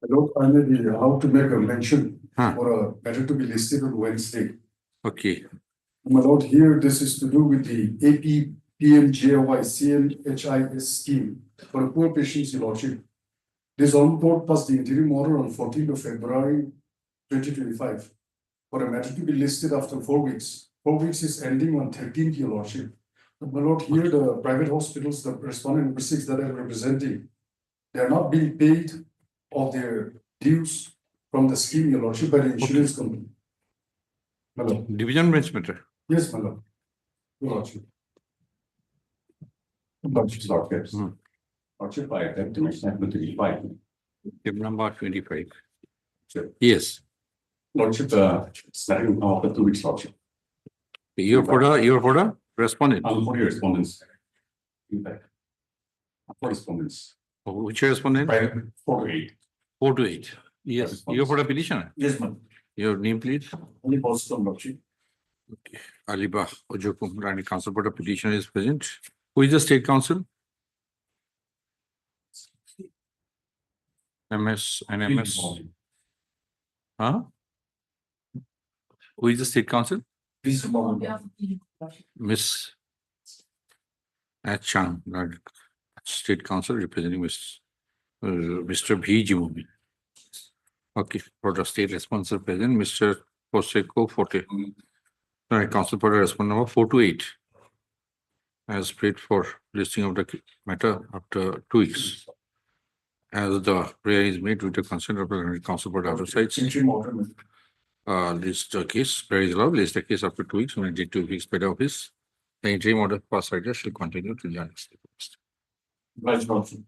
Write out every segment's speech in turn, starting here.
Hello, finally, how to make a mention for a matter to be listed on Wednesday. Okay. My lord, here this is to do with the AP PMJY CMHIS scheme for the poor patients, your lordship. This on board passed the interim order on 14th of February 2025 for a matter to be listed after 4 weeks. 4 weeks is ending on 13th, your lordship. But my lord, here the private hospitals, the respondent number 6 that I'm representing, they are not being paid of their dues from the scheme, your lordship, by the insurance company. My lord. Division bench matter. Yes, my lord. Your lordship. Lordship's lordships. Lordship, I attempt to make number 25. Number 25. Sure. Yes. Lordship, starting after 2 weeks, lordship. Your order, respondent. For your respondents. In fact, for respondents. Which respondent? 4 to 8. 4 to 8. Yes. Your order petitioner. Yes, ma'am. Your name, please. Only possible, lordship. Okay. Aliba Ojokum Rani Council Board petitioner is present. Who is the state council? MS and MS. Huh? Who is the state council? Miss Chang, state council representing Mr. V. Jimumi. Okay, for the state responsible present, Mr. Poseco Forte. Council for respondent number 4 to 8. As paid for listing of the matter after 2 weeks. As the prayer is made with the consent of the council board other sides. list the case, praise the Lord, list the case after 2 weeks, when it did 2 weeks by the office. The interim order pass writer shall continue to join us. Vice Lordship.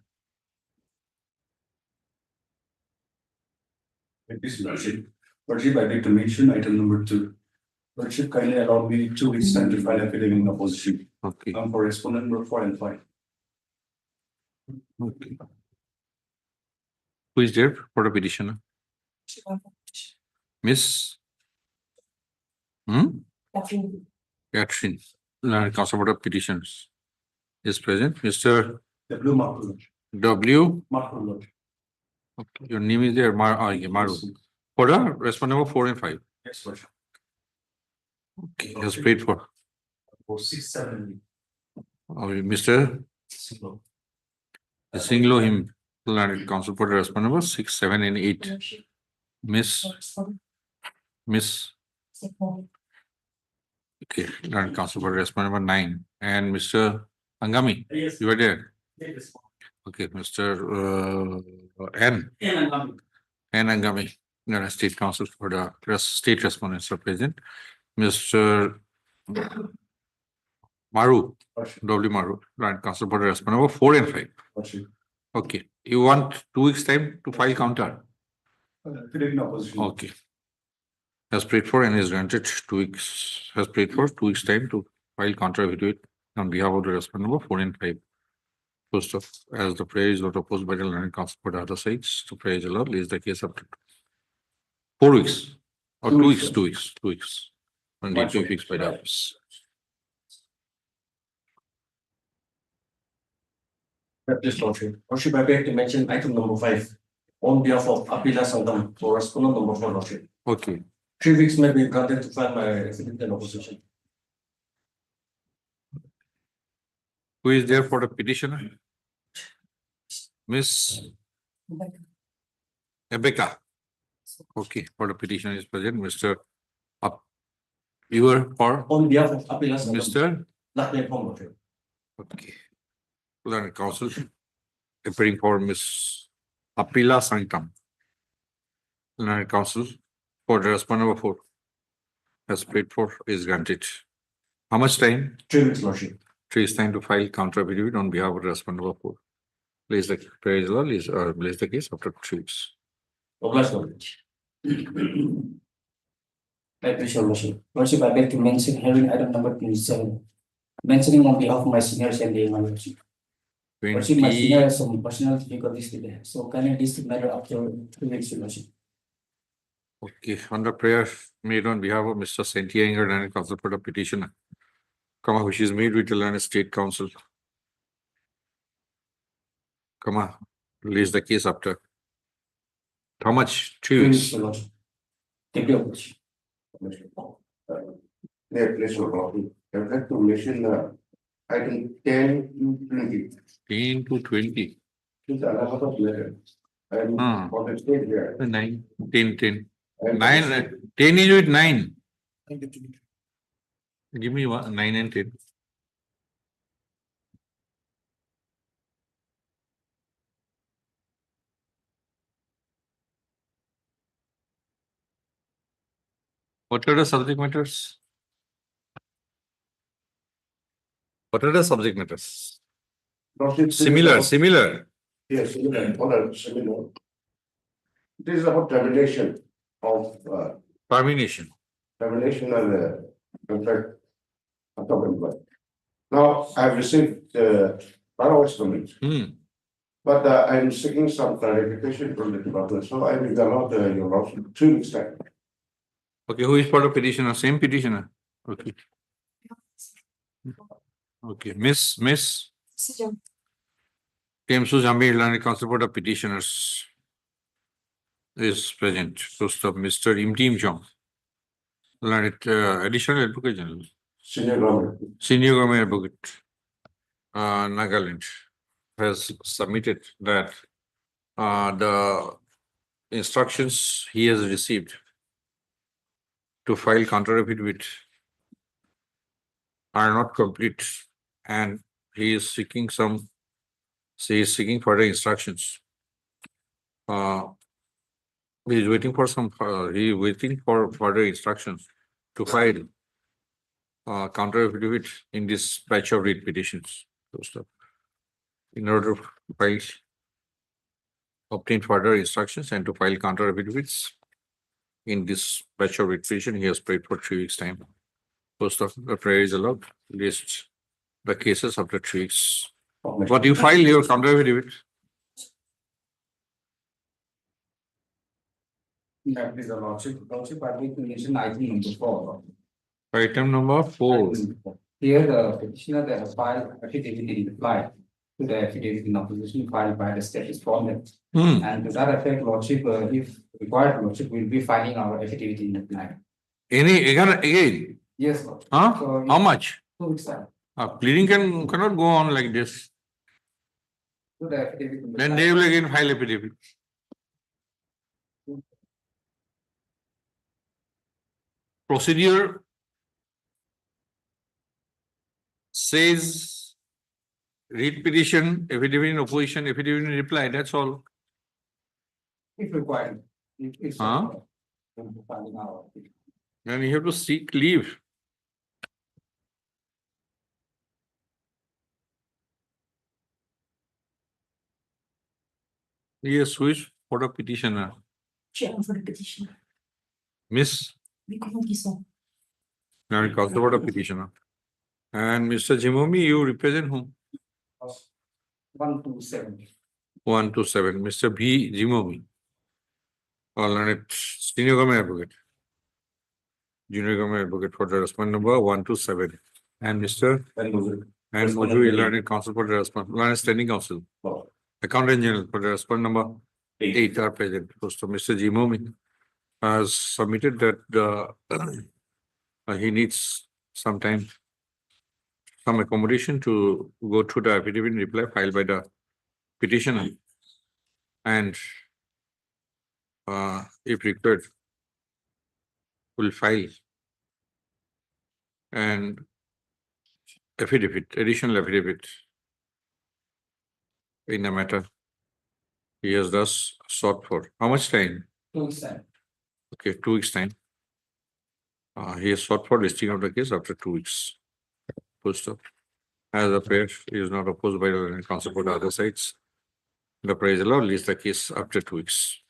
With this Lordship, Lordship, I beg to mention item number 2. Lordship, kindly allow me 2 weeks time to file affidavit in opposition. Okay. For respondent number 4 and 5. Okay. Who is there for the petitioner? Miss? Catherine. Council for the petitions is present. Mr. W. Mark. W. Mark. Okay. Your name is there, Maru. For the respondent number 4 and 5. Yes, Lordship. Okay. Has prayed for. 6, 7. Mr. Singlo him. Council for the respondent number 6, 7, and 8. Miss. Okay, Learned Council for respondent number 9. And Mr. Angami, Yes. you are there. Yes. Okay, Mr. N. Angami, Learned State Council for the state respondents are present. Mr. Maru, W. Maru, Learned Council for the respondent number 4 and 5. Lordship. Okay, you want 2 weeks time to file counter? Affidavit in opposition. Okay. Has prayed for and is granted 2 weeks. Has prayed for 2 weeks time to file counter affidavit on behalf of the respondent number 4 and 5. First of, as the prayer is not opposed by the Learned Council for the other sides, to praise the Lord, is the case up to 4 weeks or 2 weeks, 2 weeks, 2 weeks. Only 2 weeks by the office. Yes, Lordship. Lordship, I beg to mention item number 5 on behalf of Apila Sangam for respondent number 4, Lordship. Okay. 3 weeks may be granted to file my affidavit in opposition. Who is there for the petitioner? Miss Rebecca. Okay, for the petitioner is present. Mr. You were for On behalf of Apila Sangam. Mr. Lakshmi Pong, Lordship. Okay. Learned Council appearing for Miss Apila Sankam. Learned Council for the respondent number 4 has prayed for is granted. How much time? 3 weeks, Lordship. 3 is time to file counter affidavit on behalf of the respondent number 4. Place the praise the Lord, place the case after 3 weeks. Obliged, Lordship. I appreciate Lordship. Lordship, I beg to mention hearing item number 27. Mentioning on behalf of my seniors and my Lordship. Lordship, my senior has some personal difficulties today. So can I list the matter after 3 weeks, Lordship? Okay, on the prayer made on behalf of Mr. Sentianger and Council for the petitioner, which is made with the Learned State Council. Release the case after. How much? 3 weeks. Lordship. Thank you, Lordship. Please, I'd like to mention item 10 to 20. 10 to 20. It's a lot of letter. And on the stage here. 9, 10, 10. 9, 10 is with 9. Give me 9 and 10. What are the subject matters? What are the subject matters? Similar. Yes, similar. This is about termination of Termination. termination of the contract of employee. Now, I've received borrower's comments, but I'm seeking some clarification from the department. So I will allow your lordship 2 weeks time. Okay, who is for the petitioner? Same petitioner. Okay. Okay, Miss Temsu Jambi Learned Council for the petitioners is present. First of Mr. Imtim Jong, Learned Additional Advocate General, Senior Government Advocate, Nagaland, has submitted that the instructions he has received to file counter affidavit are not complete, and he is seeking further instructions. He is waiting for further instructions to file counter affidavit in this batch of writ petitions. So stuff. In order to obtain further instructions and to file counter affidavits in this batch of writ petition, he has prayed for 3 weeks' time. Post of the prayer is allowed. List the cases after 3 weeks. But you file your counter affidavit. That is a lordship, I think to mention item number 4. Item number 4. Here, the petitioner that has filed affidavit in reply to the affidavit in opposition filed by the state respondent. And to that effect, lordship, if required, lordship will be filing our affidavit in reply. Again? Yes, Lord. Huh? So, How much? 2 weeks time. Pleading cannot go on like this. To the affidavit in Then reply. they will again file affidavit. Procedure says read petition, affidavit in opposition, affidavit in reply. That's all. If required. If Huh? so, we'll be filing our affidavit. Then you have to seek leave. Yes, who is for the petitioner? Chairman for the petitioner. Miss Kohima. Nari Kaushal for the petitioner. And Mr. Jimomi, you represent whom? 127. 127. Mr. B. Jimomi. Learned senior government advocate. Junior government advocate for the respondent number 127. And Mr. And Moju, learned counsel for the respondent. Learned standing counsel. Accountant general for the respondent number 8 are present. So Mr. Jimomi has submitted that he needs some time, some accommodation to go through the affidavit in reply filed by the petitioner. And if required, will file an affidavit, additional affidavit in the matter he has thus sought for. How much time? 2 weeks time. Okay, 2 weeks time. He has sought for listing of the case after 2 weeks. Post up. As a pair is not opposed by the counsel for the other sides, the prayer is allowed, list the case after 2 weeks.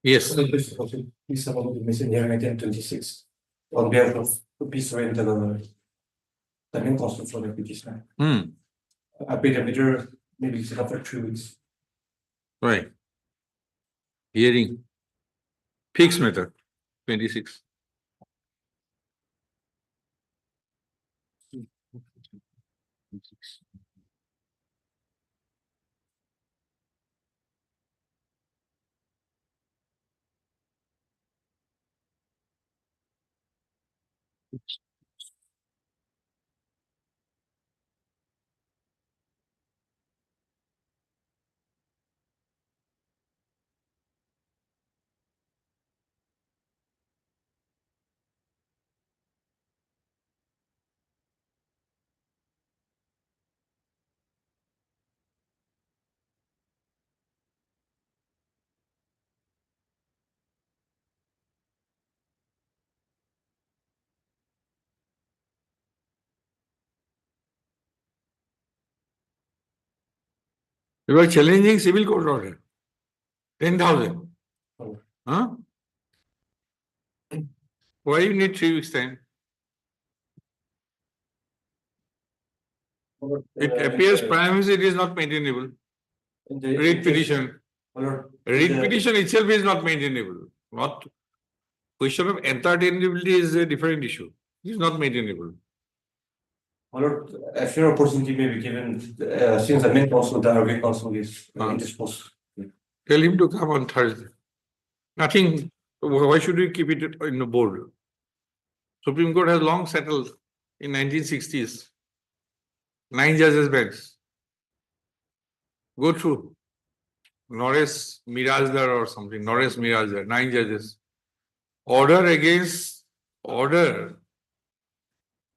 Yes. Please about the missing hearing item 26 on behalf of the peace and the main counsel for the petitioner. I paid a bidder maybe set up for 2 weeks. Right. Hearing. Fixed matter. 26. You are challenging civil court order. 10,000. Huh? Why you need 3 weeks time? It appears primarily it is not maintainable. Read petition. Read petition itself is not maintainable. Not question of entertainability is a different issue. It is not maintainable. A fair opportunity may be given since the main counsel, the Arabic counsel is indisposed. Tell him to come on Thursday. Nothing. Why should we keep it in the board? Supreme Court has long settled in 1960s. 9 judges bench. Go through. Norris Mirajdar or something. Norris Mirajdar. 9 judges. Order against order.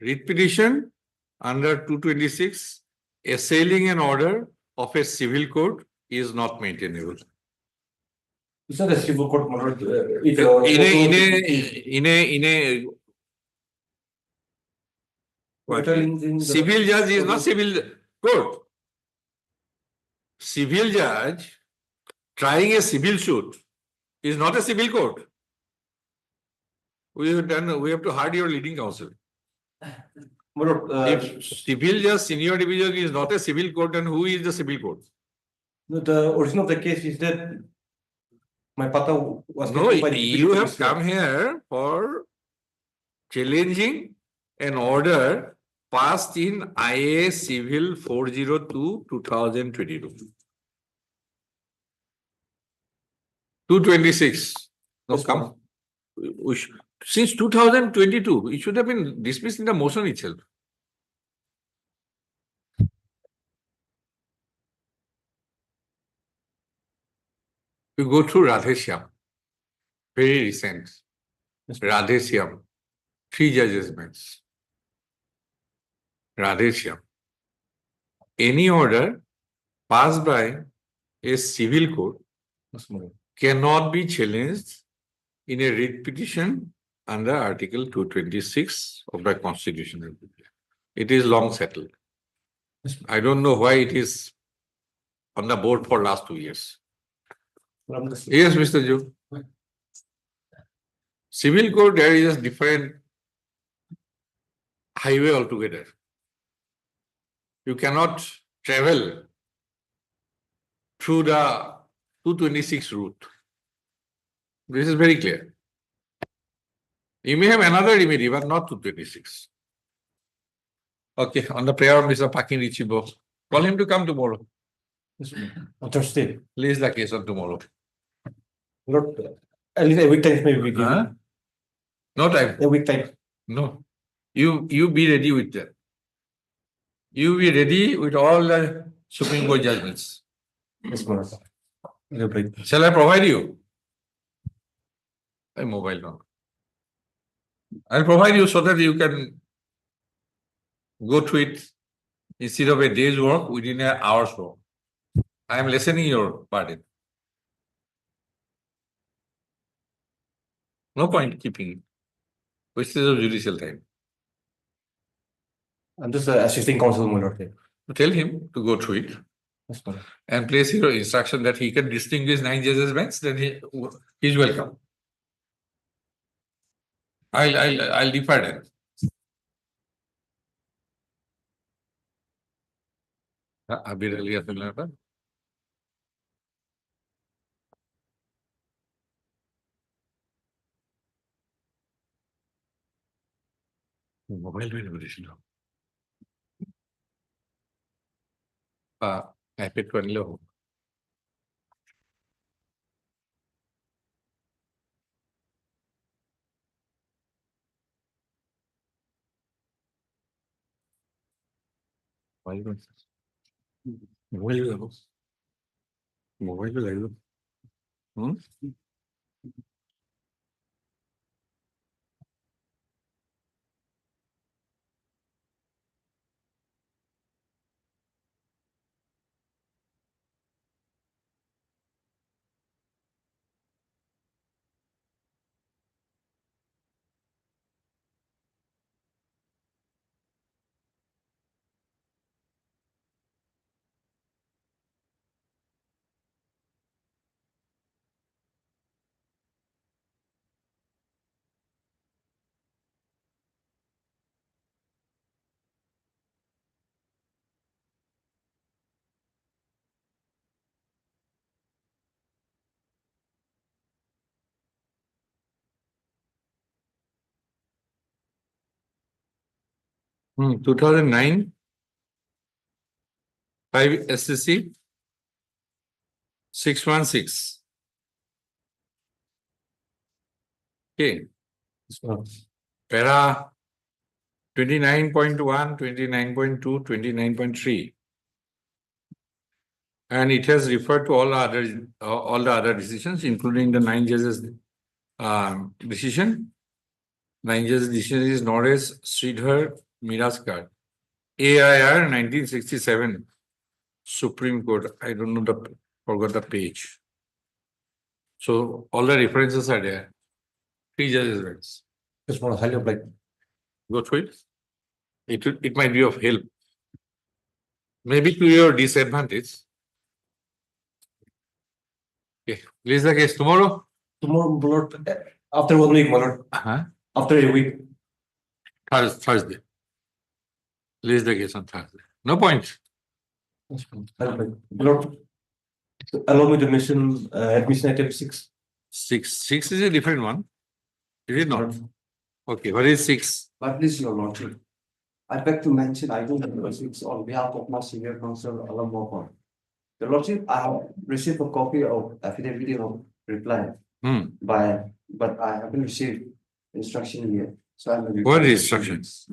Read petition under 226, assailing an order of a civil code is not maintainable. It's not a civil court matter. Civil judge is not civil court. Civil judge trying a civil suit is not a civil court. We have to hire your leading counsel. If civil judge senior division is not a civil court, then who is the civil court? The origin of the case is that my pata was No, you have come here for challenging an order passed in IA Civil 402 2022. 226. No, Yes, come. Since 2022, it should have been dismissed in the motion itself. You go through Radheshyam, very recent. Radheshyam, 3 judges bench. Radheshyam. Any order passed by a civil court cannot be challenged in a writ petition under Article 226 of the Constitution. It is long settled. I don't know why it is on the board for last 2 years. Yes, Mr. Joe. Civil code, there is a different highway altogether. You cannot travel through the 226 route. This is very clear. You may have another remedy, but not 226. Okay, on the prayer of Mr. Pakin Richibo, call him to come tomorrow. On Thursday. Please the case on tomorrow. Not at least a week time maybe we give. No time. A week time. No. You be ready with that. You be ready with all the Supreme Court judgments. Yes, Lord. Shall I provide you? A mobile number. I'll provide you so that you can go through it instead of a day's work within an hour's work. I am lessening your burden. No point keeping it. Wastage of judicial time. I'm just assisting counsel, my lord. Tell him to go through it Yes, Lord. and place your instruction that he can distinguish 9 judges bench, then he's welcome. I'll defer that. Abir Ali Abdullah. Mobile में नहीं iPad को अनिलो हो mobile लगाओ mobile पे लगाओ हम्म 2009 5 SCC 616. Okay. Para 29.1, 29.2, 29.3. And it has referred to all the other decisions, including the 9 judges decision. 9 judges decision is Norris, Sridhar, Miraskar. AIR 1967, Supreme Court. I don't know forgot the page. So all the references are there. 3 judges' rights. Just want to highlight like Go through it. It might be of help. Maybe to your disadvantage. Okay, release the case tomorrow. tomorrow, my lord, after 1 week, my lord, after a week. Thursday. Release the case on Thursday. No point. My lord, allow me to mention admission item 6. 6 is a different one. Is it not? Okay, what is 6? But please, your lordship, I beg to mention item number 6 on behalf of my senior counsel, Alam Mohan. Your lordship, I have received a copy of affidavit of reply but I haven't received instruction yet. So I'm. What is instructions?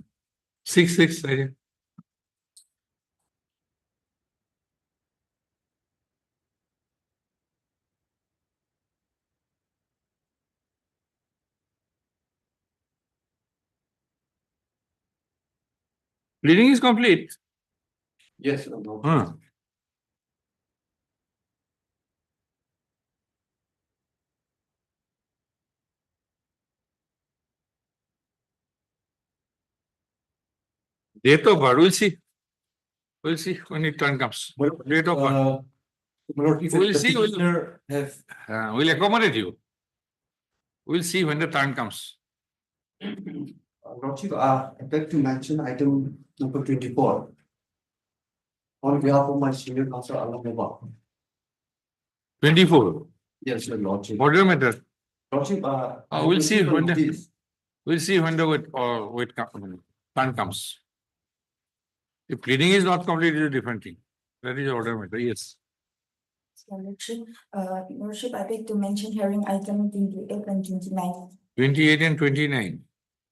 6. I Reading is complete. Yes, your lordship. Date of birth, we'll see. We'll see when the turn comes. Date of birth. My lord, if We'll the see, petitioner have We'll accommodate you. We'll see when the turn comes. Lordship, I beg to mention item number 24 on behalf of my senior counsel, Alam Mohan. 24. Yes, your lordship. What do you matter? Lordship, We'll see when the turn comes. If pleading is not complete, it's a different thing. That is order matter. Yes. Lordship, I beg to mention hearing item 28 and 29. 28 and 29.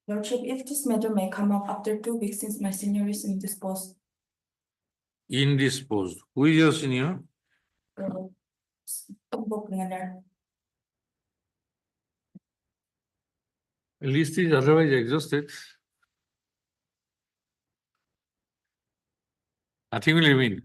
Lordship, if this matter may come up after 2 weeks since my senior is indisposed. Indisposed. Who is your senior? Tumbok nga. List is otherwise exhausted. Nothing will remain.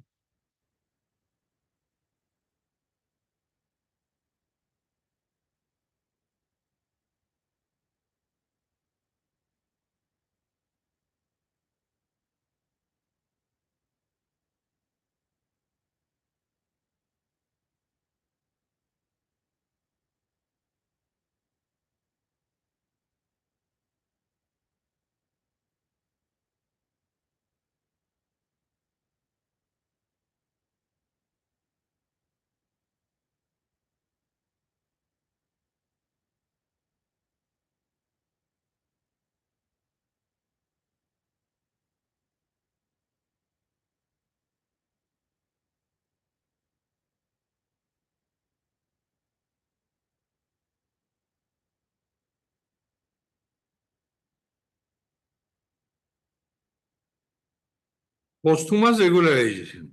Posthumous regularization.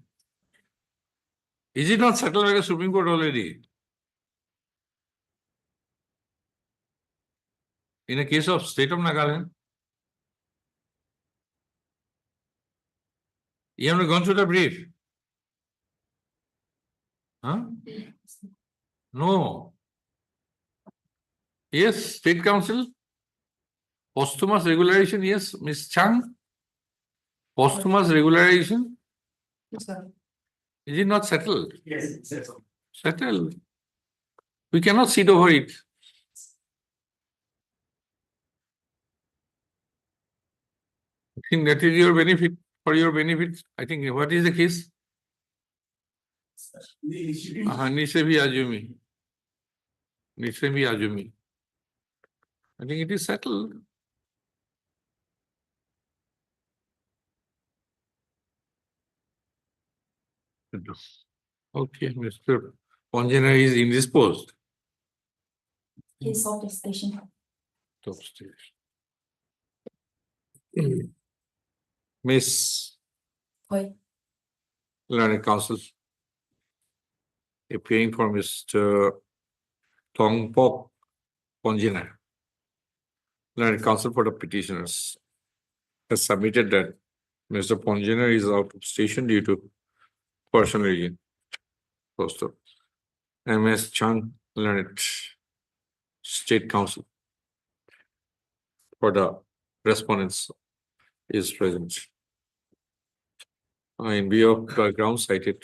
Is it not settled by the Supreme Court already? In a case of state of Nagaland, you have not gone through the brief. No. Yes, State Council. Posthumous regularization, yes, Ms. Chang. Posthumous regularization. Yes, sir. Is it not settled? Yes, Settled. We cannot sit over it. I think that is your benefit, for your benefit. I think what is the case? Nisebi Ajumi. Nisebi Ajumi. I think it is settled. Okay, Mr. Ponjana is indisposed. He's off the station. Top stage. Miss Hoi. Learned Counsel, appearing for Mr. Tongpok Ponjana, Learned Counsel for the petitioners, has submitted that Mr. Pongener is out of station due to personal reason. First up, MS Chang Learned, State Council for the respondents is present. In view of the ground cited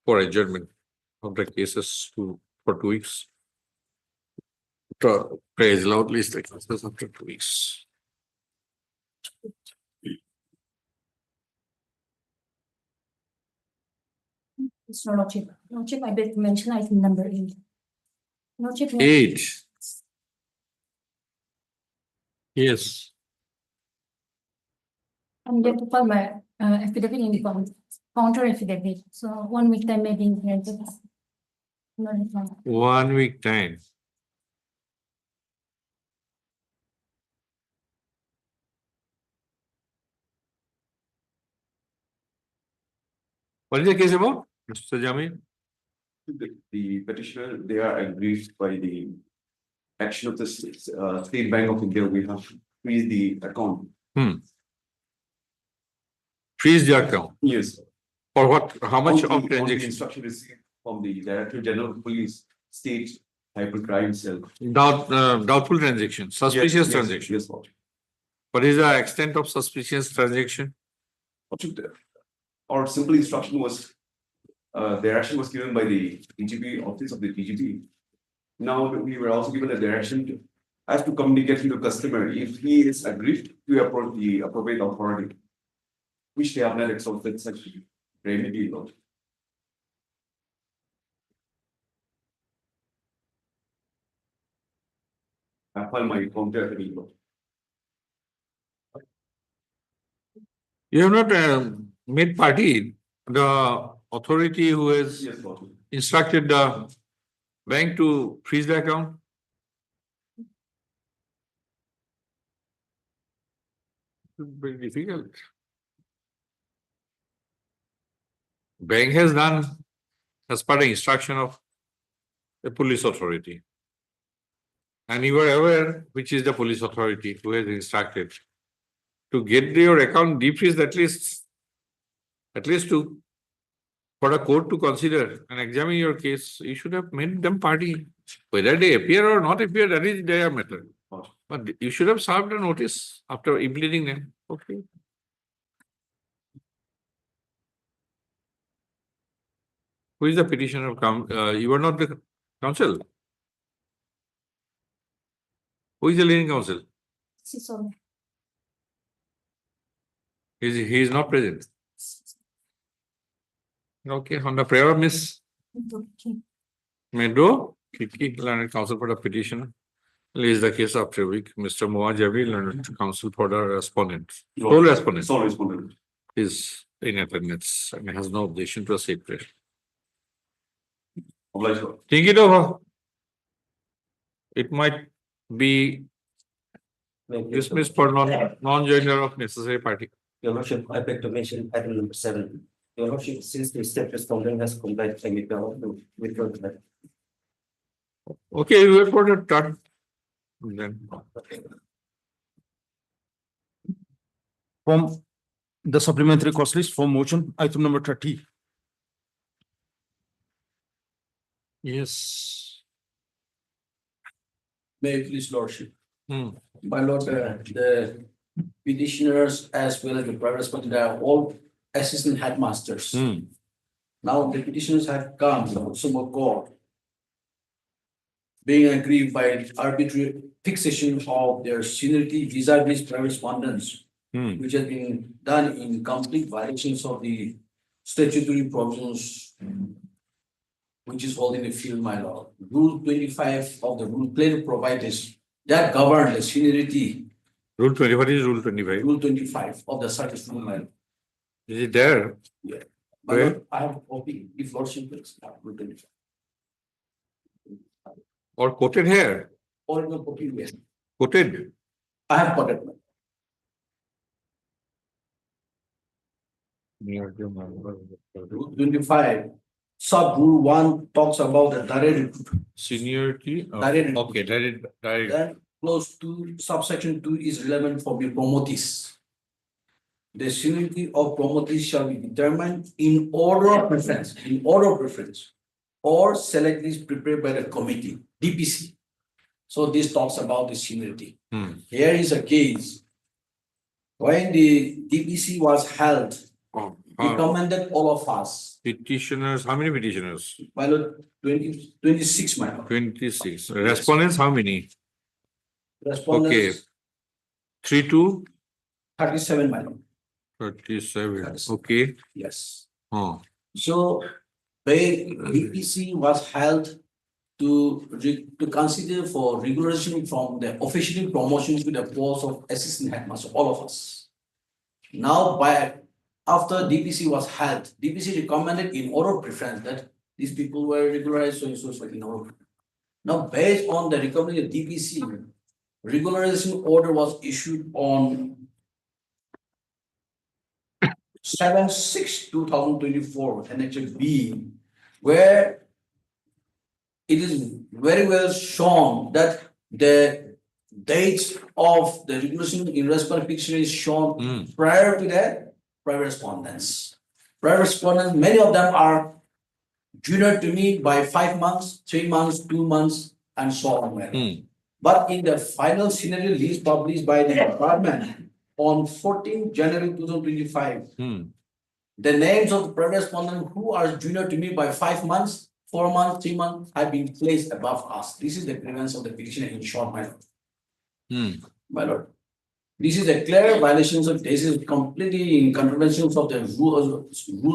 for adjournment of the cases for 2 weeks. Praise loudly the cases after 2 weeks. Mr. Lordship, I beg to mention item number 8. Lordship, 8. Yes. I'm going to file my affidavit in the counter affidavit. So 1 week time may be granted. 1 week time. What is the case about, Mr. Jamil? The petitioner, they are aggrieved by the action of the State Bank of India. We have to freeze the account. Freeze the account. Yes. For what? How much On of the transaction? instruction received from the Director General of Police, State Hypercrime Cell. Doubtful transaction, suspicious transaction. Yes, Lord. What is the extent of suspicious transaction? Or simple instruction was, direction was given by the DGP, office of the DGP. Now we were also given a direction to have to communicate to the customer if he is aggrieved to approach the appropriate authority, which they have not exhausted such remedy. Lord. I file my counter affidavit, Lord. You have not made party the authority who has Yes, Lord. instructed the bank to freeze the account? Very difficult. Bank has done as per the instruction of the police authority. And you are aware which is the police authority who has instructed to get your account defreezed at least to for a court to consider and examine your case. You should have made them party. Whether they appear or not appear, that is their matter. But you should have served a notice after implementing them. Okay. Who is the petitioner? You are not the counsel. Who is the leading counsel? He is not present. Okay, on the prayer of Miss Medro, Kiki, learned counsel for the petitioner. Lays the case after a week. Mr. Muajavi, learned counsel for the respondent. Sole respondent. Sole respondent. Is in attendance and has no objection to a safe prayer. Obliged, Lord. Think it over. It might be dismissed for non-joiner of necessary party. Your Lordship, I beg to mention item number 7. Your Lordship, since the state respondent has complied, I make to withdraw the matter. Okay, you wait for the turn. Then From the supplementary cost list for motion, item number 30. yes. May it please Lordship. Hmm. My Lord, the petitioners as well as the private respondent are all assistant headmasters. Hmm. Now the petitioners have come to Supreme Court, being aggrieved by arbitrary fixation of their seniority vis-a-vis private respondents, Hmm. which has been done in complete violations of the statutory provisions, which is holding the field, my Lord. Rule 25 of the rule clearly provides that govern the seniority. Rule 20. What is Rule 25? Rule 25 of the circuit rule, my Lord. Is it there? My Where? Lord, I have a copy, if Lordship please, Rule 25. Or quoted here? Or the copy, yes. Quoted. I have got it. Rule 25, sub rule 1 talks about the direct, Seniority. Direct. Okay, direct. then close to subsection 2 is relevant for the promotees. the seniority of promotees shall be determined in order of preference, or select list prepared by the committee, DPC. So this talks about the seniority. Here is a case. When the DPC was held, recommended all of us. Petitioners, how many petitioners? My lord, 26, my lord. 26. Respondents, how many? Respondents, 3 to 37, my lord. 37. Okay. Yes. Oh. So the DPC was held to consider for regularization from the officially promotion to the post of assistant headmaster, all of us. Now, after DPC was held, DPC recommended in order of preference that these people were regularized, so in order. Now, based on the recommendation of DPC, regularization order was issued on 7/6/2024, Annexure B, where it is very well shown that the dates of the regulation in respect picture is shown prior to the private respondents. Private respondents, many of them are junior to me by 5 months, 3 months, 2 months, and so on. But in the final scenario list published by the department on 14 January 2025, the names of the private respondents who are junior to me by 5 months, 4 months, 3 months have been placed above us. This is the grievance of the petitioner in short, my lord. My lord. This is a clear violation of this is completely in contravention of the rule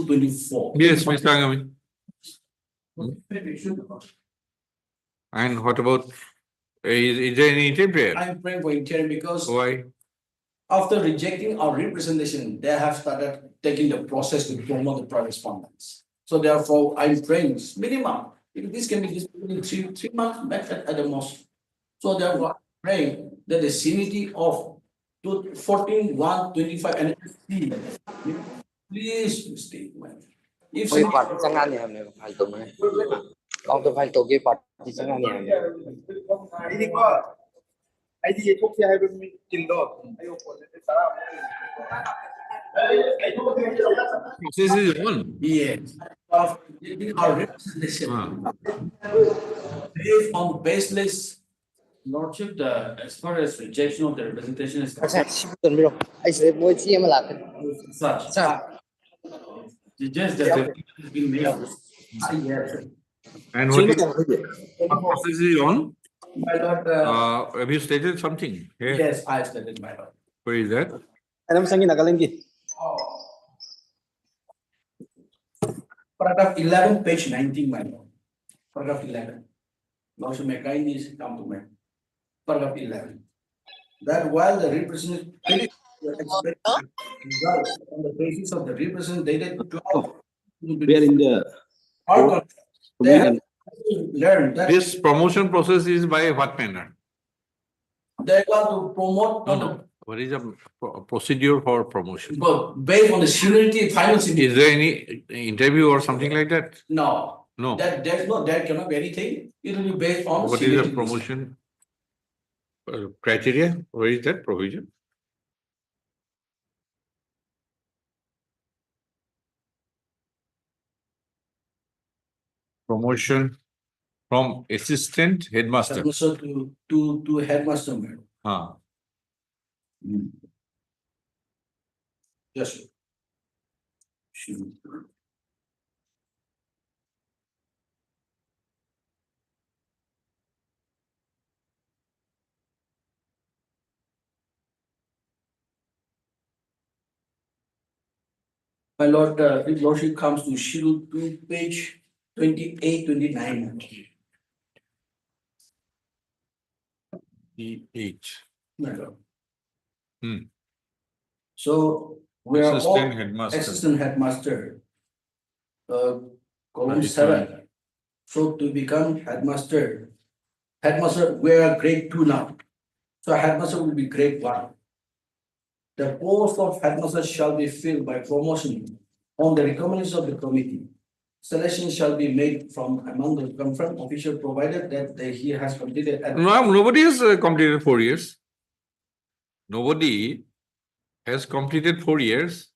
24. Yes, Mr. Angami. And what about, is there any interim prayer? I am praying for interim because Why? after rejecting our representation, they have started taking the process to promote the private respondents. So therefore, I'm praying minimum. If this can be distributed in 3 months max at the most. So therefore, I'm praying that the seniority of 14/1/25 and please stay. If Wait, party chẳng hạn này phải tổng này. Còn tôi phải tổ cái party chẳng hạn này. This is one. Yes. Of our representation. Based on baseless lordship, as far as rejection of the representation is Such. Just that has been made. And what process is on? My lord, have you stated something? yes, I stated, my lord. Where is that? Paragraph 11, page 19, my lord. Paragraph 11. Now, so may kindly come to me. Paragraph 11. That while the representative results on the basis of the representative 12, We are in the. they have learned that This promotion process is by what manner? they want to promote What is the procedure for promotion? but based on the seniority, final seniority. Is there any interview or something like that? No. No. That there cannot be anything. It will be based on What is seniority. the promotion criteria? Where is that provision? Promotion from assistant headmaster. Headmaster to headmaster, madam. Yes, sir. My lord, if lordship comes to schedule 2, page 28, 29. The H. My lord. Hmm. So we are all Assistant headmaster. assistant headmaster. Column 25. 7. So to become headmaster, we are grade 2 now. So headmaster will be grade 1. The post of headmaster shall be filled by promotion on the recommendation of the committee. Selection shall be made from among the confirmed official provided that he has completed. No, nobody has completed 4 years. Nobody has completed 4 years.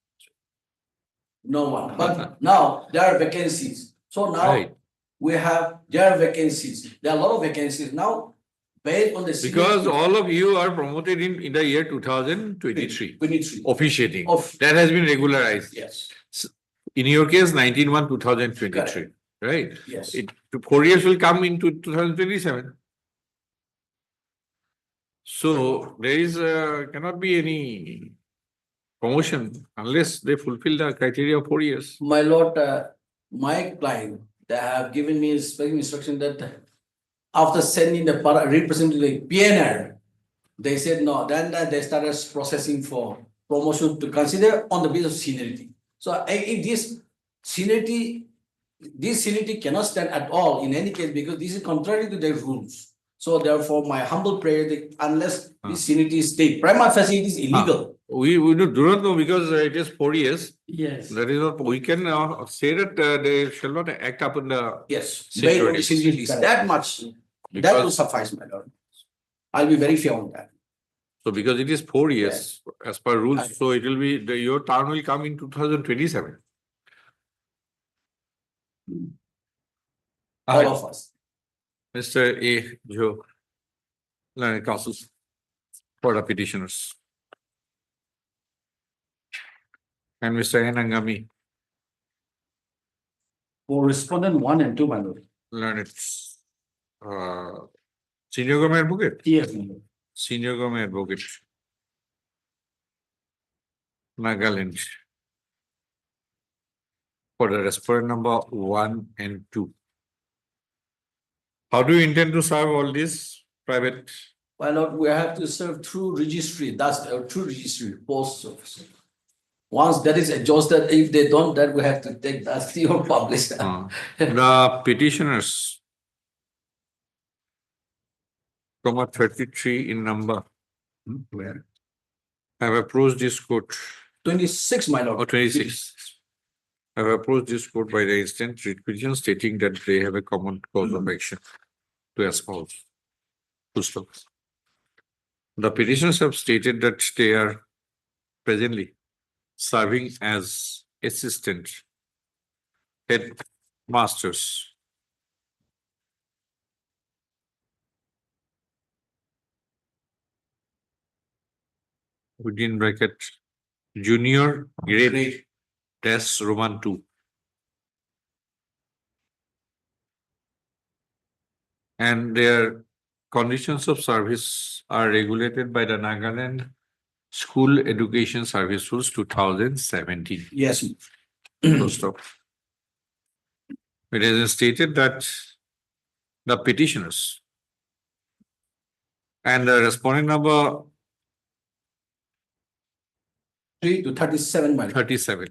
No one, but now there are vacancies. So now Right. there are vacancies. There are a lot of vacancies now based on the. Because all of you are promoted in the year 2023, 23. officiating. Of, That has been regularized. yes, In your case, 19/1/2023, Correct. right? yes. 4 years will come into 2027. So there is cannot be any promotion unless they fulfill the criteria of 4 years. My lord, my client, they have given me specific instruction that after sending the representative to the PNR, they said no, then they started processing for promotion to consider on the basis of seniority. So if this seniority cannot stand at all in any case because this is contrary to their rules. So therefore, my humble prayer that unless this seniority is state, prima facie it is illegal. We do not know because it is 4 years. Yes. That is not, we can say that they shall not act upon the Yes, based on seniority. the seniority, that much, that will Because- suffice, my lord. I'll be very fair on that. So because it is 4 years as per rules, so it will be, your term will come in 2027. All of us. Mr. A. Joe, Learned Counsel for the petitioners. And Mr. N. Angami, For respondent 1 and 2, my lord. Learned Senior Government Advocate. Yes, my lord. Senior Government Advocate. Nagaland. For the respondent number 1 and 2. How do you intend to serve all these private? My lord, we have to serve through registry, that's through registry, post office. Once that is exhausted, if they don't, then we have to take that or publish that. The petitioners, comma 33 in number, where have approached this court, 26, my lord. or 26, have approached this court by the instant writ petition stating that they have a common cause of action to espouse. Full stop. The petitioners have stated that they are presently serving as assistant headmasters within bracket junior grade test Roman 2. And their conditions of service are regulated by the Nagaland School Education Service Rules 2017. Yes. Full stop. It is stated that the petitioners and the respondent number 3 to 37, my lord. 37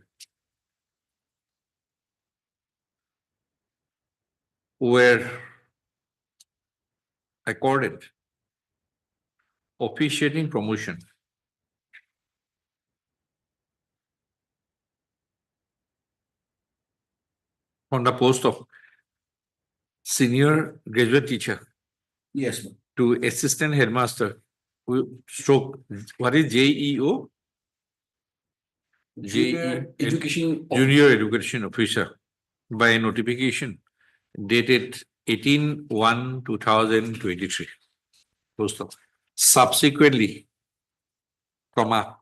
were accorded officiating promotion on the post of senior graduate teacher Yes, ma'am. to assistant headmaster. Stroke, what is JEO? Junior education. Junior Education Officer by notification dated 18/1/2023. Post of. Subsequently, comma,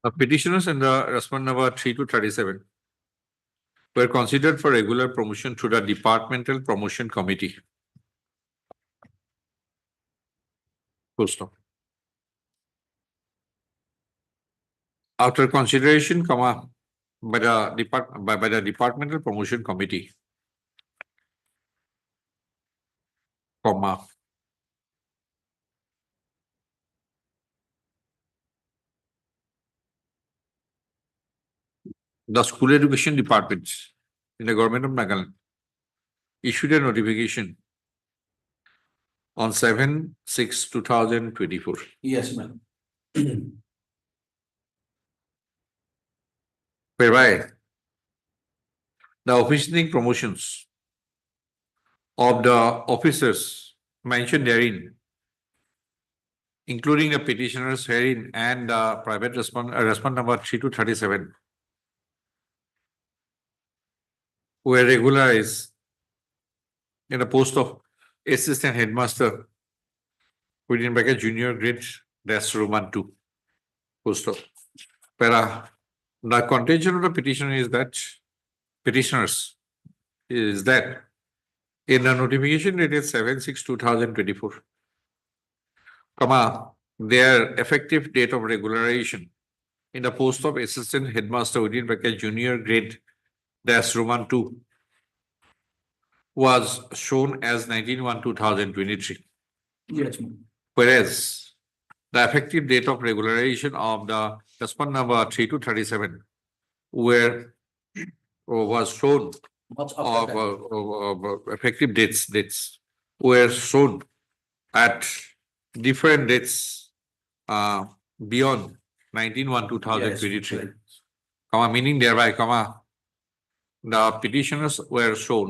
the petitioners and the respondent number 3 to 37 were considered for regular promotion through the Departmental Promotion Committee. Full stop. After consideration, comma, by the Departmental Promotion Committee, comma, the School Education Department in the Government of Nagaland issued a notification on 7/6/2024. Yes, ma'am. whereby the officiating promotions of the officers mentioned therein, including the petitioners herein and private response number 3 to 37, were regularized in the post of assistant headmaster within bracket junior grade dash Roman 2 post of para. The contention of the petitioner is that petitioners is that in the notification dated 7/6/2024, their effective date of regularization in the post of assistant headmaster within bracket junior grade dash Roman 2 was shown as 19/1/2023. Yes, ma'am. Whereas the effective date of regularization of the response number 3 to 37 was shown Much of, after that. effective dates were shown at different dates beyond 19/1/2023. Yes, Meaning thereby, the petitioners were shown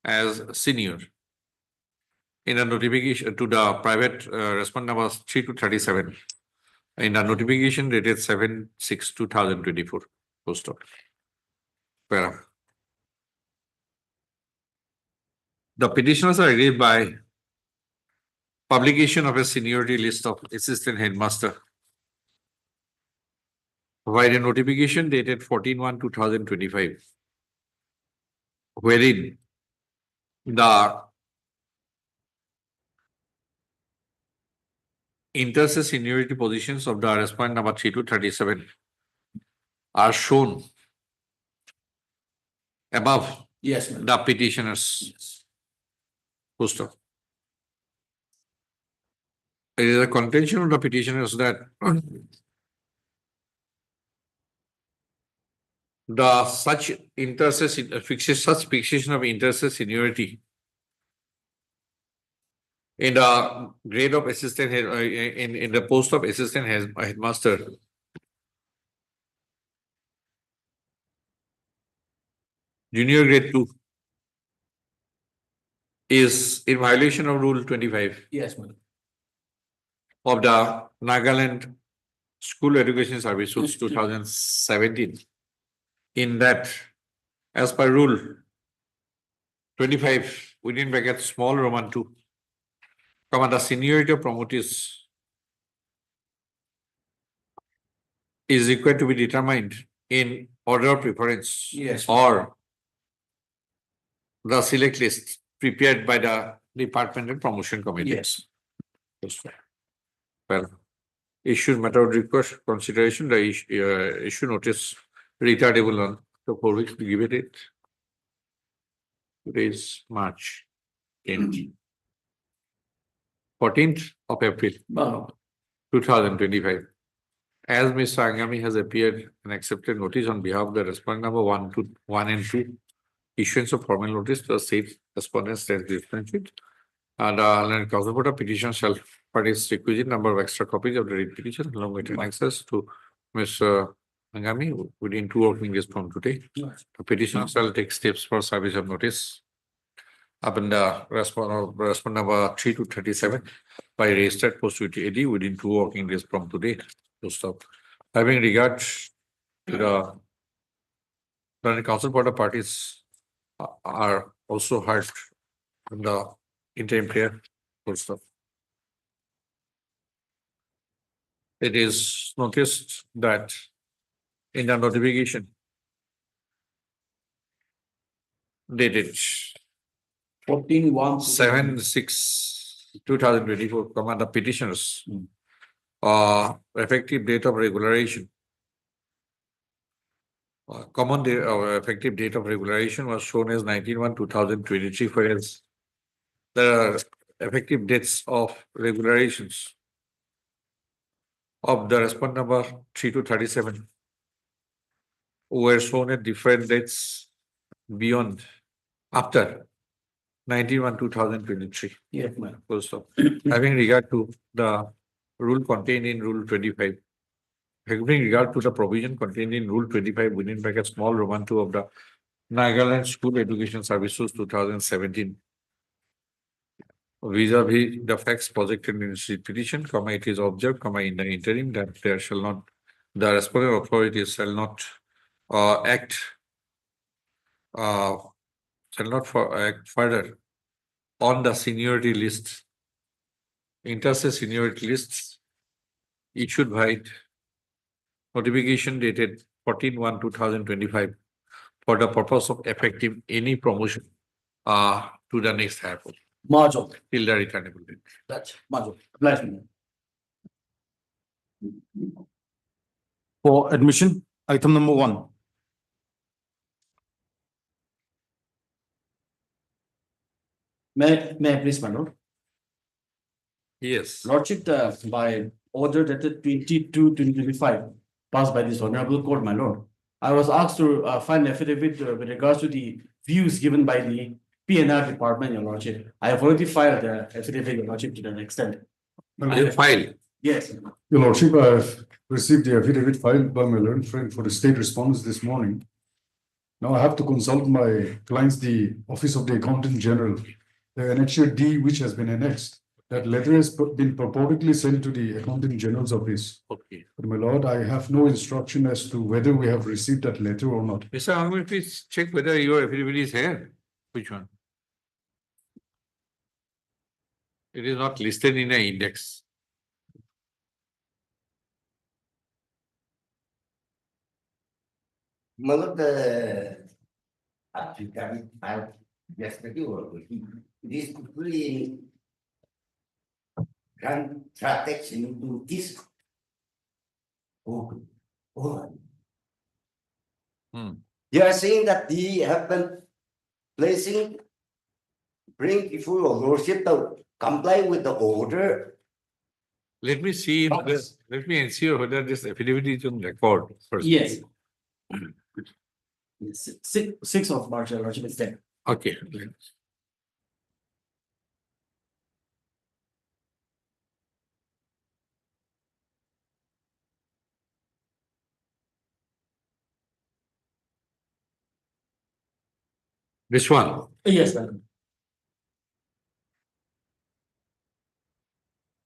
as senior in a notification to the private response number 3 to 37 in the notification dated 7/6/2024 post of para. The petitioners are aggrieved by publication of a seniority list of assistant headmaster by the notification dated 14/1/2025, wherein the inter-se seniority positions of the respondent number 3 to 37 are shown above Yes, ma'am. the petitioners poster. It is a contention of the petitioners that the such fixation of inter-se seniority in the grade of assistant head, in the post of assistant headmaster junior grade 2 is in violation of Rule 25 Yes, ma'am. of the Nagaland School Education Service Rules 2017. In that, as per Rule 25 within bracket small Roman 2, the seniority of promotees is required to be determined in order of preference. Yes. Or the select list prepared by the Departmental Promotion Committee. Yes. Well, issued matter of request consideration, the issue notice retardable on the 4 weeks to give it. Today is March 10th. 14th of April 2025. As Mr. Angami has appeared and accepted notice on behalf of the respondent number 1 and 2, issuance of formal notice to the state respondent stands differentiate. And the council for the petition shall furnish requisite number of extra copies of the petition along with annexes to Mr. Angami within 2 working days from today. The petition shall take steps for service of notice upon the respondent number 3 to 37 by registered post AD within 2 working days from today. To stop. Having regard to the council for the parties are also heard in the interim prayer. Full stop. It is noticed that in the notification dated 7/6/2024, the petitioners effective date of regularization. Effective date of regularization was shown as 19/1/2023, whereas the effective dates of regularization of the respondent number 3 to 37 were shown at different dates beyond after 19/1/2023. Yes, ma'am. Having regard to the rule contained in Rule 25 having regard to the provision contained in Rule 25 within bracket small Roman 2 of the Nagaland School Education Services 2017. Vis-a-vis the facts projected in this petition, it is observed, in the interim that there shall not, the responsible authorities shall not act further on the seniority lists, inter-se seniority lists issued by notification dated 14/1/2025 for the purpose of effecting any promotion to the next higher post Major, till the returnable date. that's major, applies to me. For admission, item number 1. May I please, my lord? Yes. Lordship, by order dated 22/2025, passed by this honorable court, my lord. I was asked to file an affidavit with regards to the views given by the PNR department, your lordship. I have already filed the affidavit, your lordship, to that extent. You file. Yes. Your Lordship, I have received the affidavit filed by my learned friend for the state response this morning. Now I have to consult my clients, the Office of the Accountant General, the Annexure D, which has been annexed. That letter has been purportedly sent to the Accountant General's office. Okay. But my lord, I have no instruction as to whether we have received that letter or not. Mr. Ahmed, please check whether your affidavit is here. Which one? It is not listed in the index. Well, the applicant, I yesterday or this really can transaction into this. Oh. You are saying that he have been placing, bring before your lordship to comply with the order. Let me see. Let me ensure whether this affidavit is on record first. Yes. 6th of March, your lordship, is there. Okay. This one. Yes, madam.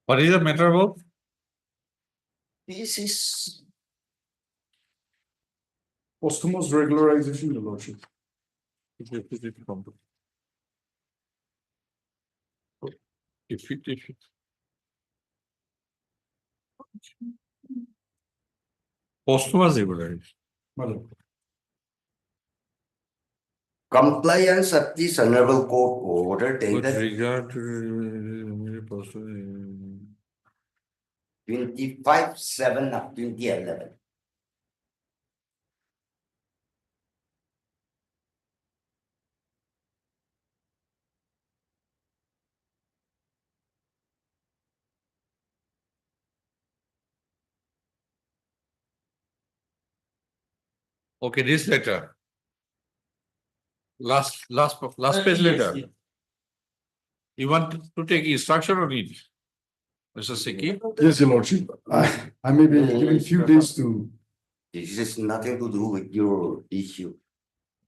What is the matter about? This is Posthumous regularization, your Lordship. If it. Posthumous regularization. Madam. compliance of this honorable court order With dated regard to 25/7 of 2011. okay, this letter. Last page letter. Yes. You want to take instruction on it? Mr. Seki? Yes, your Lordship. I may be given few days to, This has nothing to do with your issue.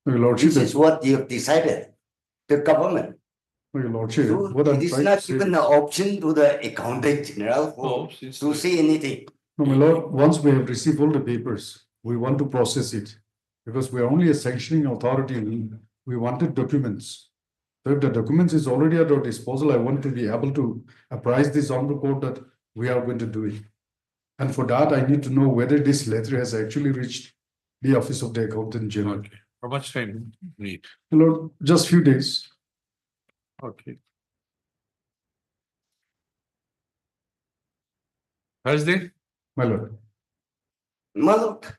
your Lordship. This is what you have decided, the government. Your Lordship, So what I'm it is trying to not say. given the option to the accountant general Oh, to say anything. No, my lord, once we have received all the papers, we want to process it. Because we are only a sanctioning authority, we wanted documents. So if the documents is already at our disposal, I want to be able to apprise this honorable court that we are going to do it. And for that, I need to know whether this letter has actually reached the Office of the Accountant General. okay. How much time you need? My lord, just few days. Okay. Thursday? My lord. Maluk,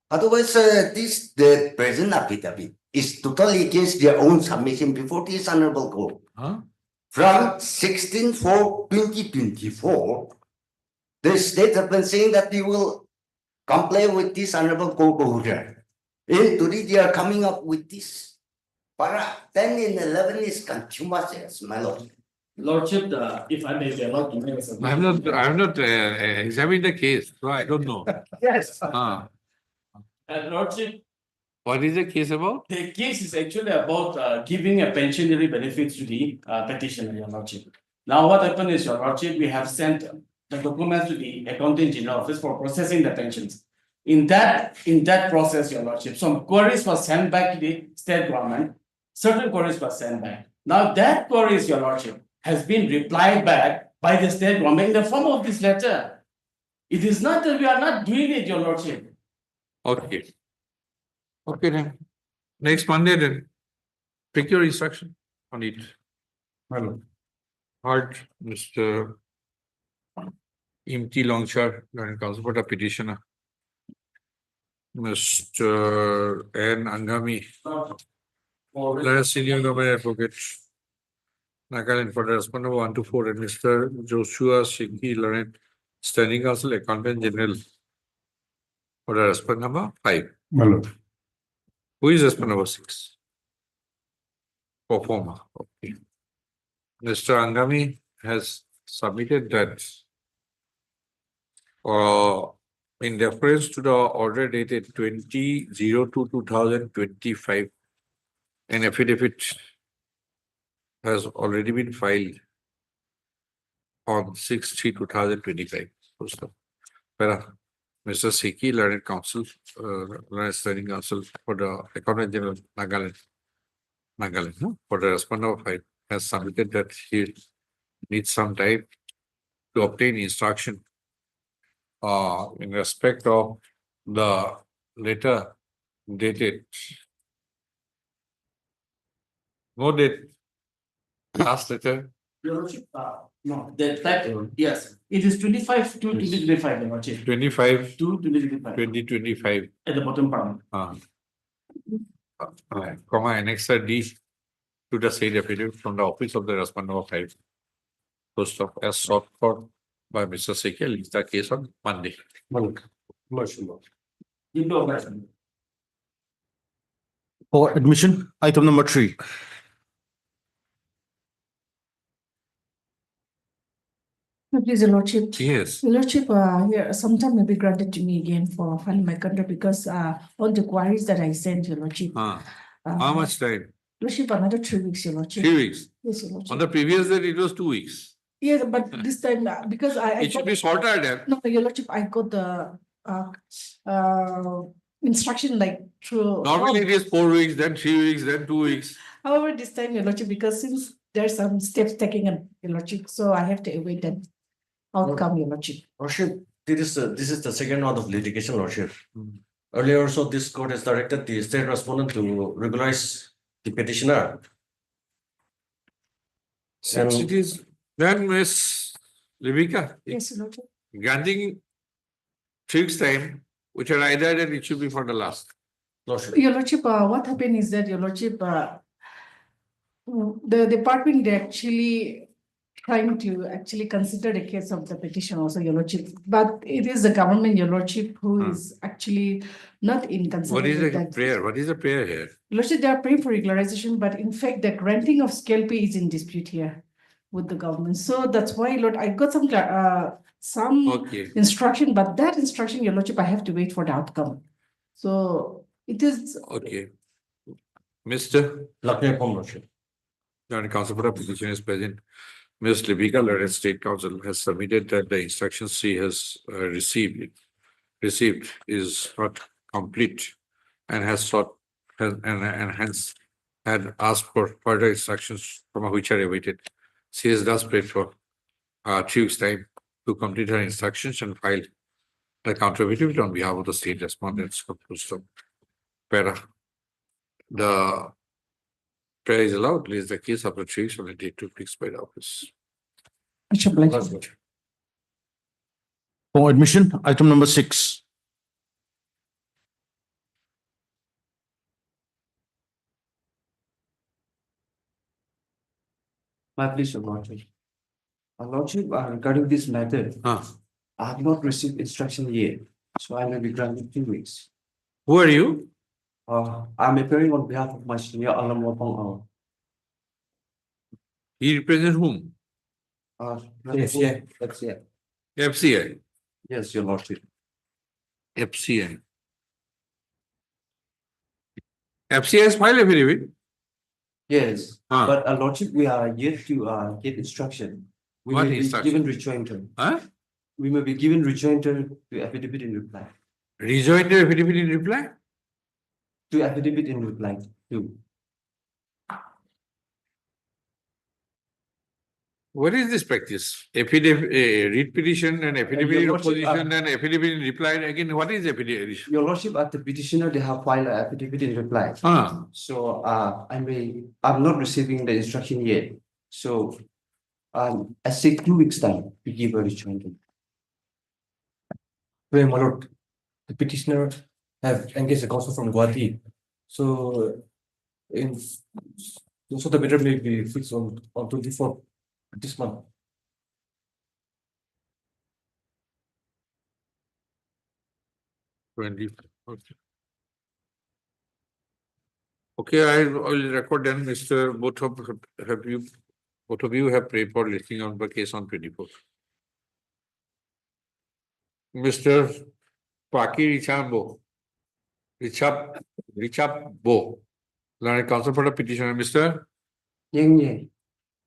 otherwise, the present affidavit is totally against their own submission before this honorable court. Huh? From 16/4/2024, the state have been saying that they will comply with this honorable court order. And today they are coming up with this. Para 10 and 11 is contumacious, my lord. Lordship, if I may be allowed to make a submission. I have not examined the case, so I don't know. Yes. Lordship, What is the case about? the case is actually about giving a pensionary benefits to the petitioner, Your Lordship. Now, what happened is, Your Lordship, we have sent the documents to the Accountant General Office for processing the pensions. In that process, Your Lordship, some queries were sent back to the state government. Certain queries were sent back. Now, that queries, Your Lordship, has been replied back by the state government in the form of this letter. It is not that we are not doing it, Your Lordship. Okay. Okay then. Next Monday then. Pick your instruction on it. Well, heard Mr. Imti Longshar, Learning Council for the petitioner. Mr. N. Angami, Senior Government Advocate, Nagaland for the respondent 1 to 4, and Mr. Joshua Shiki Laurent, Standing Council Accountant General for the respondent number 5. Hello. Who is respondent number 6? Performer. Okay. Mr. Angami has submitted that in reference to the order dated 20/02/2025, an affidavit has already been filed on 6/3/2025. Mr. Seki, Learned Council, Learned Standing Council for the Accountant General Nagaland, for the respondent of 5, has submitted that he needs some time to obtain instruction in respect of the letter dated. No date. Last letter. Your Lordship, no, that yes, it is 25 to 2025, Your Lordship. 25 to 2025 2025. at the bottom part. Comma annexer D to the said affidavit from the office of the respondent of 5. Post of as sought for by Mr. Sekel is the case on Monday. Into operation. For admission, item number 3. Please, Your Lordship. Yes. Your Lordship, here, sometime may be granted to me again for filing my contract because all the queries that I sent, Your Lordship. How much time? Lordship, another 3 weeks, Your Lordship. 3 weeks. Yes, Your Lordship. On the previous day, it was 2 weeks. Yes, but this time, because It should be shorter then. No, Your Lordship, I got the instruction like through. Normally it is 4 weeks, then 3 weeks, then 2 weeks. However, this time, Your Lordship, because since there's some steps taken, Your Lordship, so I have to await that outcome, Your Lordship. Lordship, this is the second round of litigation, Lordship. Earlier also, this court has directed the state respondent to regularize the petitioner. Since it is then, Miss Livika, Yes, Your Lordship. granting 3 weeks time, which are either that it should be for the last. Lordship. Your Lordship, what happened is that, Your Lordship, the department, they actually trying to actually consider the case of the petition also, Your Lordship. But it is the government, Your Lordship, who is actually not in concern. What is with the that. prayer? What is the prayer here? Your Lordship, they are praying for regularization, but in fact, the granting of scale pay is in dispute here with the government. So that's why, Lord, I got some Okay. instruction, but that instruction, Your Lordship, I have to wait for the outcome. So it is. Okay. Mr. Lucknow, Lordship. Joint Council for the petition is present. Ms. Livika, Lawrence State Council, has submitted that the instructions she has received is not complete and has sought and hence had asked for further instructions from which are awaited. She has thus prayed for 3 weeks time to complete her instructions and file the counter-affidavit on behalf of the state respondents. Para. The prayer is allowed, please the case after 3 weeks on the date to fix by the office. For admission, item number 6. My please, Your Lordship. Lordship, regarding this matter, I have not received instruction yet, so I may be granted 2 weeks. Who are you? I'm appearing on behalf of my senior alum. He represents whom? Yes, yeah, that's yeah. FCI, Yes, your lordship. FCI. FCI has filed affidavit. Yes, Huh? but lordship, we are yet to get instruction. We What may be instruction? given rejoinder. Huh? We may be given rejoinder to affidavit in reply. Rejoinder affidavit in reply? To affidavit in reply to. What is this practice? Affidavit, read petition and affidavit Your in lordship, opposition and affidavit in reply. Again, what is affidavit? Your lordship, at the petitioner, they have filed an affidavit in reply. So I'm not receiving the instruction yet. So I say 2 weeks time to give a rejoinder. Well, my lord, the petitioner have engaged a counsel from Gauhati. So so the matter may be fixed on 24th this month. Okay. Okay, I will record then, Mr. Both of you have prayed for listing on the case on 24th. Mr. Paki Richabo, Learned Counsel for the petitioner, Mr. Yang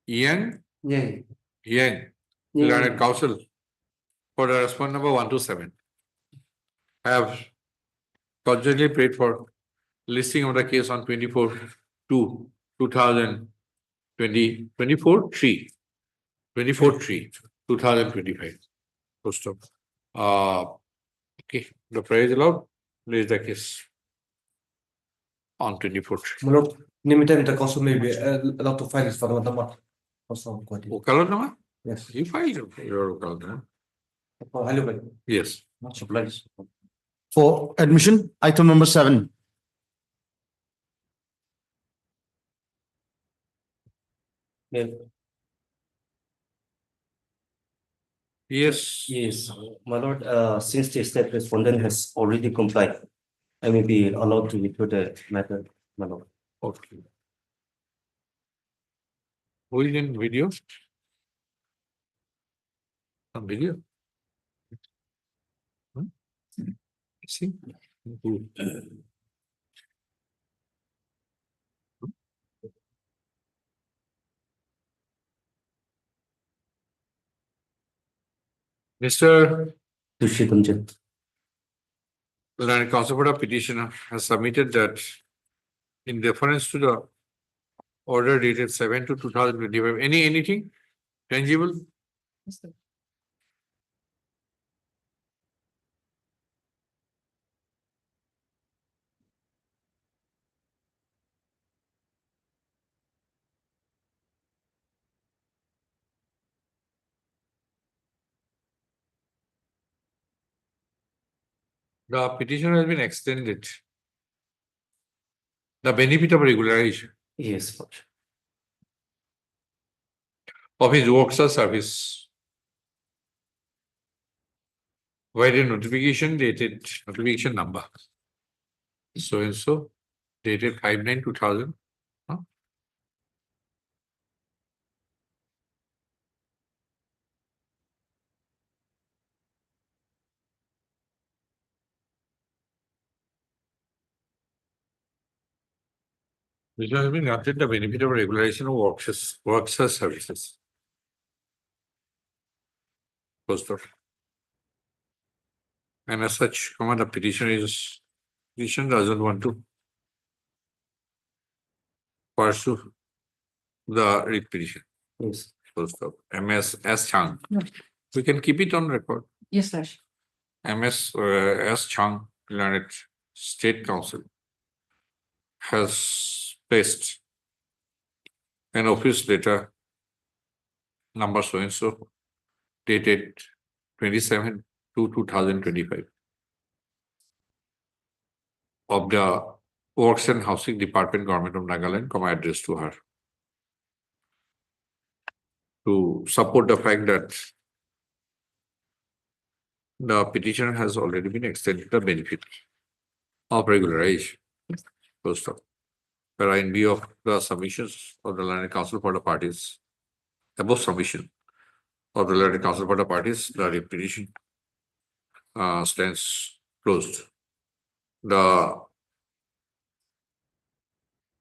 Ian Yang Yang, Learned Counsel for the response number 127. I have constantly prayed for listing of the case on 24/2/2025. Post of. Okay, the prayer is allowed. List the case on 24th. My lord, in the meantime, the counsel may be allowed to file his for another month. Also, Gauhati. Okalanama? Yes. You filed your Okalanama? Hello, Yes. Not supplies. For admission, item number 7. Yes. Yes, my lord, since the state respondent has already complied, I may be allowed to refer the matter, my lord. Okay. Who is in video? Some video? See? Who? Mr. Dushitamjit. Learned Counsel for the petitioner has submitted that in reference to the order dated 7/2/2025, anything tangible? Yes, sir. The petition has been extended. The benefit of regularization Yes, lord. of his works or service. Write a notification dated, notification number. So and so, dated 5/9/2000. Which has been granted the benefit of regularization of works or services. Post of. And as such, the petition doesn't want to pursue the writ petition. Yes. Post of. MS Chang. No. We can keep it on record. Yes, sir. S Chang, Learned State Council, has placed an office letter number so and so, dated 27/2/2025 of the Works and Housing Department, Government of Nagaland, addressed to her to support the fact that the petitioner has already been extended the benefit of regularization. Post of. But in view of the submissions of the Learned Council for the parties, above submission, of the learned counsel for the parties, the petition stands closed. The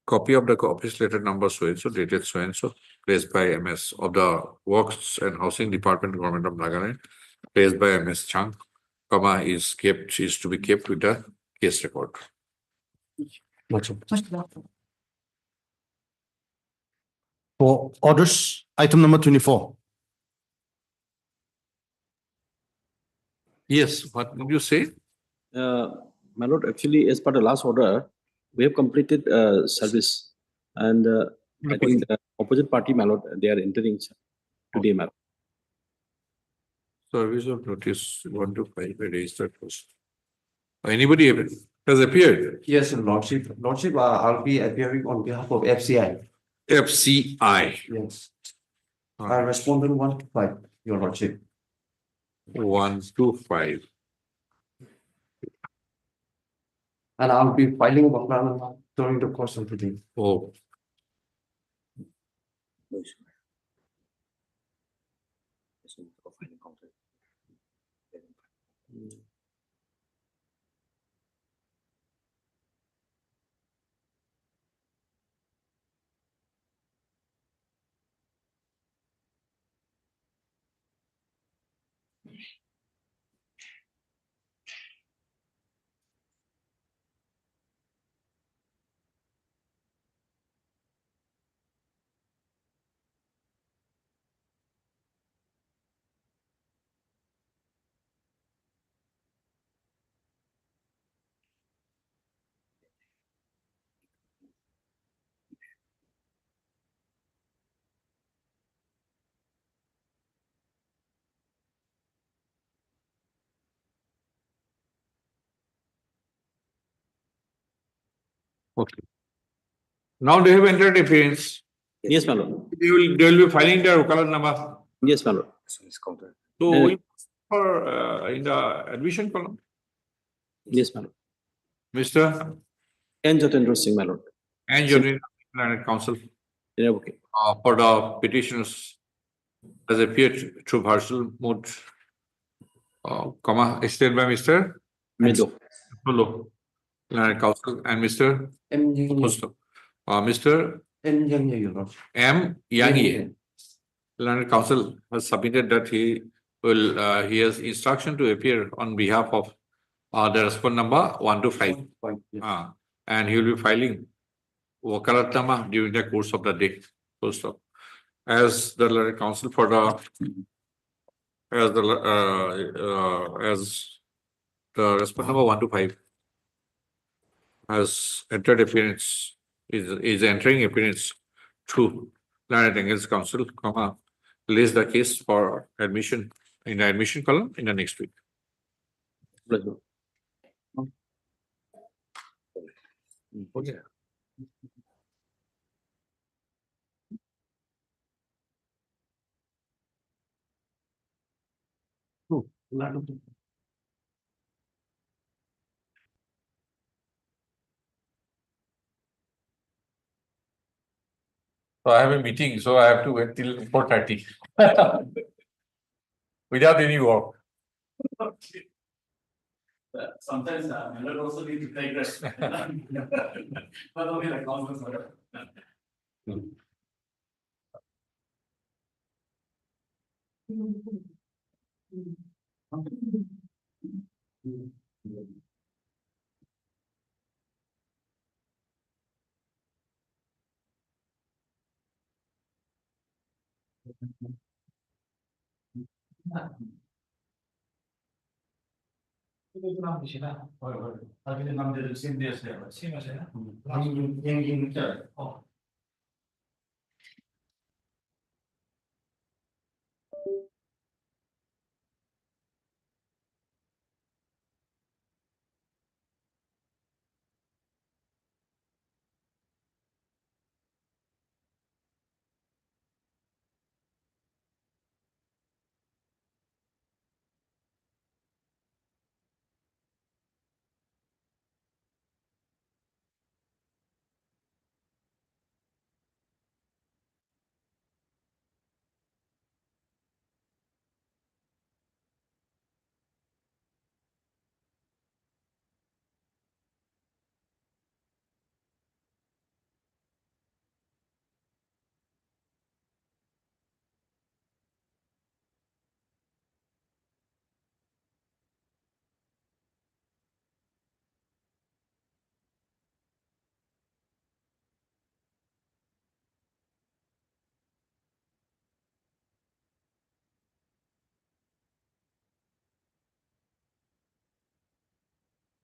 copy of the office letter number so and so dated so and so placed by MS of the Works and Housing Department, Government of Nagaland, placed by MS Chang, comma is to be kept with the case record. For orders, item number 24. Yes, what did you say? My lord, actually, as per the last order, we have completed service, and I think the opposite party, my lord, they are entering today, my lord. Service of notice 1 to 5 registered first. Anybody has appeared? Yes, Lordship. Lordship, I'll be appearing on behalf of FCI. FCI. Yes. I responded 1 to 5, Your Lordship. 1 to 5. And I'll be filing a plan during the course of the day. Oh. Okay. Now they have entered appearance. Yes, my lord. They will be filing their Wakalatnama. Yes, my lord. So we for in the admission column, Yes, my lord. Mr. And Jatendra Singh, my lord. and Union Council Yeah, okay. for the petitioners has appeared through virtual mode, comma, extended by Mr. Medo. Hello, Council and Mr. Mustafa. Mr. Your Lordship. M. Yangi, Learned Council has submitted that he has instruction to appear on behalf of the respondent number 1 to 5. And he will be filing Wakalatnama during the course of the day. Full stop. As the Learned Council for the as the respondent number 1 to 5 has entered appearance is entering appearance through Learned Angles Council, comma, lays the case for admission in the admission column in the next week. Pleasure. Okay. So I have a meeting, so I have to wait till 4:30 without any work. Sometimes I also need to take rest. But only like conference.